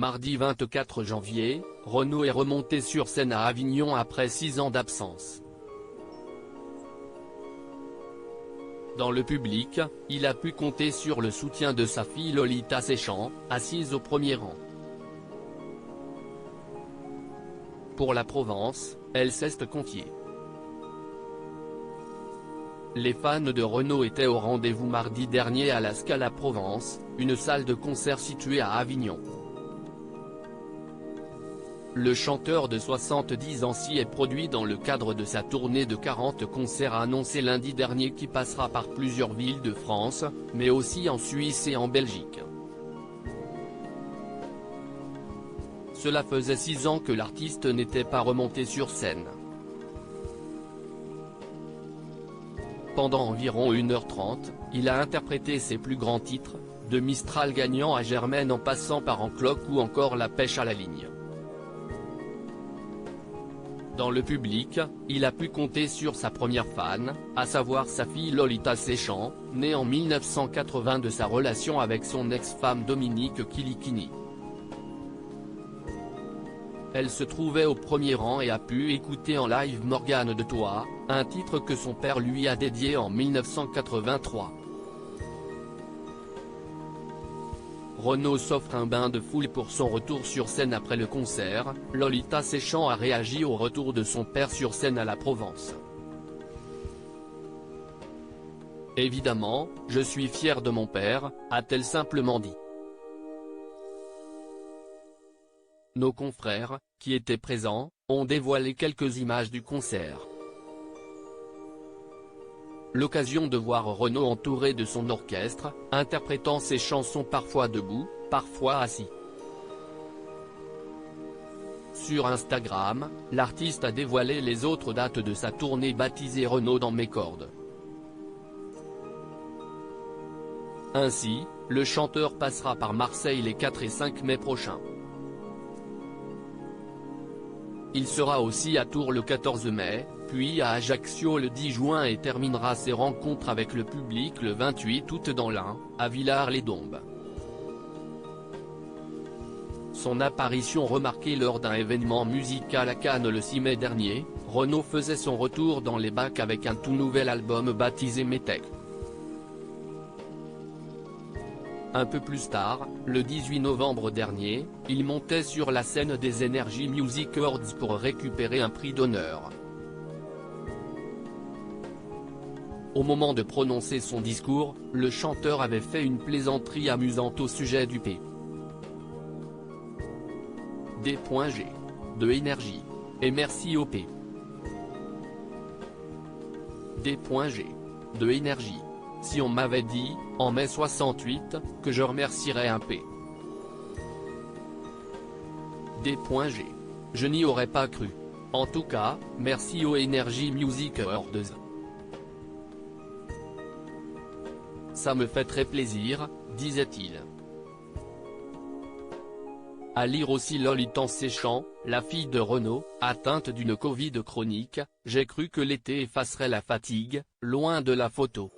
Mardi 24 janvier, Renaud est remonté sur scène à Avignon après 6 ans d'absence. Dans le public, il a pu compter sur le soutien de sa fille Lolita Séchant, assise au premier rang. Pour la Provence, elle s'est confiée. Les fans de Renaud étaient au rendez-vous mardi dernier à la Scala Provence, une salle de concert située à Avignon. Le chanteur de 70 ans s'y est produit dans le cadre de sa tournée de 40 concerts annoncée lundi dernier qui passera par plusieurs villes de France, mais aussi en Suisse et en Belgique. Cela faisait 6 ans que l'artiste n'était pas remonté sur scène. Pendant environ 1h30, il a interprété ses plus grands titres, de Mistral gagnant à Germaine en passant par En Cloque ou encore La pêche à la ligne. Dans le public, il a pu compter sur sa première fan, à savoir sa fille Lolita Séchant, née en 1980 de sa relation avec son ex-femme Dominique Kilikini. Elle se trouvait au premier rang et a pu écouter en live Morgane de Toi, un titre que son père lui a dédié en 1983. Renaud s'offre un bain de foule pour son retour sur scène après le concert. Lolita Séchant a réagi au retour de son père sur scène à la Provence. Évidemment, je suis fière de mon père, a-t-elle simplement dit. Nos confrères, qui étaient présents, ont dévoilé quelques images du concert. L'occasion de voir Renaud entouré de son orchestre, interprétant ses chansons parfois debout, parfois assis. Sur Instagram, l'artiste a dévoilé les autres dates de sa tournée baptisée Renaud dans mes cordes. Ainsi, le chanteur passera par Marseille les 4 et 5 mai prochains. Il sera aussi à Tours le 14 mai, puis à Ajaccio le 10 juin et terminera ses rencontres avec le public le 28 août dans l'Ain, à Villars-les-Dombes. Son apparition remarquée lors d'un événement musical à Cannes le 6 mai dernier, Renaud faisait son retour dans les bacs avec un tout nouvel album baptisé Métèque. Un peu plus tard, le 18 novembre dernier, il montait sur la scène des Energy Music Awards pour récupérer un prix d'honneur. Au moment de prononcer son discours, le chanteur avait fait une plaisanterie amusante au sujet du P. D.G. de Énergie. Et merci au P. D.G. de Énergie. Si on m'avait dit, en mai 68, que je remercierais un P. D.G. Je n'y aurais pas cru. En tout cas, merci aux Energy Music Awards. Ça me fait très plaisir, disait-il. À lire aussi Lolita Séchant, la fille de Renaud, atteinte d'une Covid chronique, j'ai cru que l'été effacerait la fatigue, loin de la photo.